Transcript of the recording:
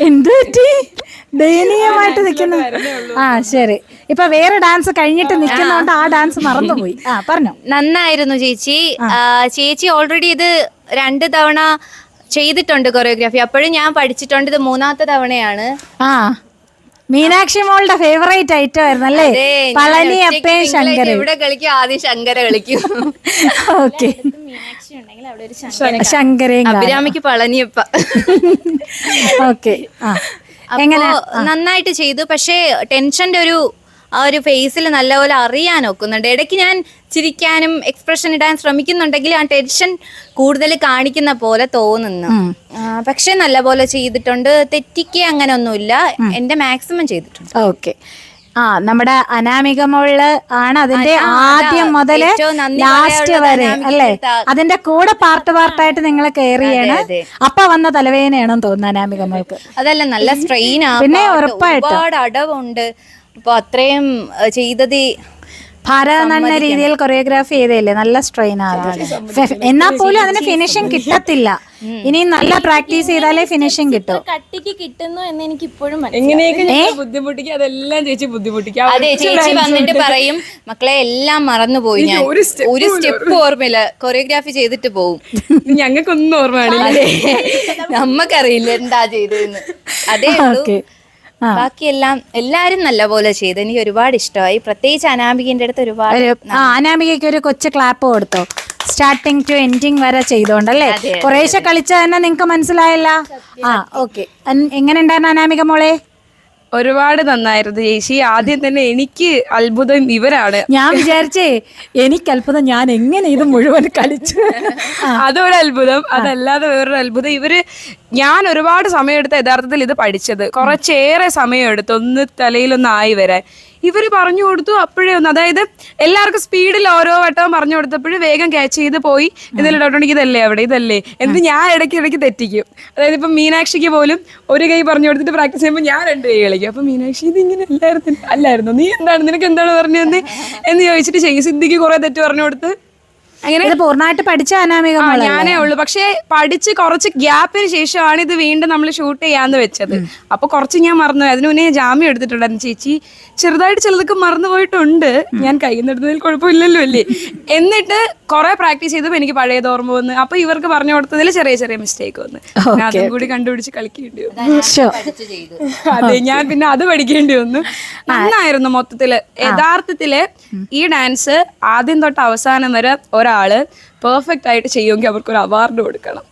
എന്ത് പറ്റി? ദയനീയമായിട്ട് നിൽക്കുന്നു. ആ ശരി, ഇപ്പൊ വേറെ ഡാൻസ് കഴിഞ്ഞിട്ട് നിൽക്കുന്നോണ്ട് ആ ഡാൻസ് മറന്നുപോയി. ആ പറഞ്ഞോ. നന്നായിരുന്നു ചേച്ചി. ചേച്ചി ഓൾറെഡി ഇത് 2 തവണ ചെയ്തിട്ടുണ്ട് കൊറിയോഗ്രാഫി. അപ്പോഴും ഞാൻ പഠിച്ചിട്ടുണ്ട്. ഇത് 3ാമത്തെ തവണയാണ്. ആ, മീനാക്ഷി മോളുടെ ഫേവറേറ്റ് ഐറ്റം ആയിരുന്നു അല്ലേ? പളനി അപ്പയും ശങ്കര. ഇവിടെ കളിക്കും, ആദ്യം ശങ്കര കളിക്കും. ഓക്കെ, ശങ്കരയും അഭിരാമിക്ക് പളനിയപ്പ. ഓക്കെ, എങ്ങനെ നന്നായിട്ട് ചെയ്തു. പക്ഷേ ടെൻഷന്റെ ആ ഒരു ഫേസിൽ നല്ലപോലെ അറിയാൻ ഒക്കുന്നുണ്ട്. ഇടയ്ക്ക് ഞാൻ ചിരിക്കാനും എക്സ്പ്രഷൻ ഇടാൻ ശ്രമിക്കുന്നുണ്ടെങ്കിൽ ആ ടെൻഷൻ കൂടുതൽ കാണിക്കുന്ന പോലെ തോന്നുന്നു. പക്ഷെ നല്ലപോലെ ചെയ്തിട്ടുണ്ട്. തെറ്റിക്ക് അങ്ങനെ ഒന്നുമില്ല. എന്റെ മാക്സിമം ചെയ്തിട്ടുണ്ട്. ഓക്കെ. നമ്മുടെ അനാമിക മോള് ആണ് അതിന്റെ ആദ്യം മുതല് ലാസ്റ്റ് വരെ അല്ലേ? അതിന്റെ കൂടെ പാർട്ടായിട്ട് നിങ്ങൾ കയറിയാണ്. അപ്പൊ വന്ന തലവേദനയാണെന്ന് തോന്നുന്നു അനാമിക മോൾക്ക്. അതല്ല, നല്ല സ്ട്രെയിൻ. പിന്നെ ഉറപ്പായിട്ട് ഒരുപാട് അടവുണ്ട്. അപ്പൊ അത്രയും ചെയ്തത് ഭാരതം എന്ന രീതിയിൽ കൊറിയോഗ്രാഫി ചെയ്തല്ലേ, നല്ല സ്ട്രെയിൻ ആകും. എന്നാൽ പോലും അതിന് ഫിനിഷിംഗ് കിട്ടത്തില്ല. ഇനി നല്ല പ്രാക്ടീസ് ചെയ്താലേ ഫിനിഷിംഗ് കിട്ടും. കട്ടിക്ക് കിട്ടുന്നു എന്ന് എനിക്ക് ഇപ്പോഴും ബുദ്ധിമുട്ടിക്കും. അതെല്ലാം ചേച്ചി ബുദ്ധിമുട്ടിക്കും. അതെ, ചേച്ചി വന്നിട്ട് പറയും മക്കളെ എല്ലാം മറന്നുപോയി, ഞാൻ ഒരു സ്റ്റെപ്പ് ഓർമ്മയില്ല, കൊറിയോഗ്രാഫി ചെയ്തിട്ട് പോവും. ഞങ്ങൾക്കൊന്നും ഓർമ്മയാണ്. നമ്മക്കറിയില്ല എന്താ ചെയ്തതെന്ന്. അതേ ഉള്ളൂ. ബാക്കിയെല്ലാം എല്ലാരും നല്ലപോലെ ചെയ്തു. എനിക്ക് ഒരുപാട് ഇഷ്ടമായി. പ്രത്യേകിച്ച് അനാമികന്റെ അടുത്ത് ഒരുപാട്. അനാമികയ്ക്ക് ഒരു കൊച്ചു ക്ലാപ്പ് കൊടുത്തോ, സ്റ്റാർട്ടിങ് ടു എൻഡിങ് വരെ ചെയ്തോണ്ടല്ലേ? കുറേശ്ശെ കളിച്ച തന്നെ നിങ്ങക്ക് മനസ്സിലായല്ല? ഓക്കെ. എങ്ങനെ ഉണ്ടായിരുന്നു അനാമിക മോളെ? ഒരുപാട് നന്നായിരുന്നു ചേച്ചി. ആദ്യം തന്നെ എനിക്ക് അത്ഭുതം ഇവരാണ്. ഞാൻ വിചാരിച്ചേ എനിക്ക് അത്ഭുതം, ഞാൻ എങ്ങനെ ഇത് മുഴുവൻ കളിച്ചു. അതൊരു അത്ഭുതം. അതല്ലാതെ വേറൊരു അത്ഭുതം, ഞാൻ ഒരുപാട് സമയമെടുത്ത യഥാർത്ഥത്തിൽ ഇത് പഠിച്ചത്. കുറച്ചേറെ സമയമെടുത്ത് ഒന്ന് തലയിലൊന്നായി വരാൻ. ഇവർ പറഞ്ഞു കൊടുത്തു അപ്പോഴേ ഒന്ന്, അതായത് എല്ലാവർക്കും സ്പീഡിൽ ഓരോ വട്ടവും പറഞ്ഞു കൊടുത്തപ്പോഴും വേഗം ക്യാച്ച് ചെയ്ത് പോയി. എന്തെങ്കിലും ഡൗട്ട് ഉണ്ടെങ്കിൽ ഇതല്ലേ അവിടെ, ഇതല്ലേ എന്ന് ഞാൻ ഇടയ്ക്ക് തെറ്റിക്കും. അതായത് ഇപ്പം മീനാക്ഷിക്ക് പോലും ഒരു കൈ പറഞ്ഞു കൊടുത്തിട്ട് പ്രാക്ടീസ് ചെയ്യുമ്പോൾ ഞാൻ 2 കൈ കളിക്കും. അപ്പൊ മീനാക്ഷി ഇതിങ്ങനെ അല്ലായിരുന്നു, നീ നിനക്ക് എന്താണ് പറഞ്ഞത് എന്ന് ചോദിച്ചിട്ട് ചെയ്യും. സിദ്ധിക്ക് കുറെ തെറ്റ് പറഞ്ഞു കൊടുത്ത് അങ്ങനെ പൂർണ്ണമായിട്ട് പഠിച്ച അനാമിക ഞാനേ ഉള്ളൂ. പക്ഷെ പഠിച്ച് കുറച്ച് ഗ്യാപ്പിന് ശേഷമാണ് ഇത് വീണ്ടും നമ്മൾ ഷൂട്ട് ചെയ്യാന്ന് വെച്ചത്. അപ്പൊ കുറച്ച് ഞാൻ മറന്നു. അതിന് മുന്നേ ജാമ്യം എടുത്തിട്ടുണ്ടായിരുന്നു. ചേച്ചി ചെറുതായിട്ട് ചിലതൊക്കെ മറന്നു പോയിട്ടുണ്ട്. ഞാൻ കൈന്നെടുത്തതിൽ കുഴപ്പമില്ലല്ലോ അല്ലേ? എന്നിട്ട് കുറെ പ്രാക്ടീസ് ചെയ്തപ്പോൾ എനിക്ക് പഴയത് ഓർമ്മ വന്ന്. അപ്പൊ ഇവർക്ക് പറഞ്ഞു കൊടുത്തതിൽ ചെറിയ മിസ്റ്റേക്ക് വന്ന് അതും കൂടി കണ്ടുപിടിച്ച് കളിക്കേണ്ടി വന്നു. അതെ, ഞാൻ പിന്നെ അത് പഠിക്കേണ്ടി വന്നു. നന്നായിരുന്നു മൊത്തത്തില്. യഥാർത്ഥത്തില് ഈ ഡാൻസ് ആദ്യം തൊട്ട് അവസാനം വരെ ഒരാള് പെർഫെക്റ്റ് ആയിട്ട് ചെയ്യുമെങ്കിൽ അവർക്കൊരു അവാർഡ് കൊടുക്കണം.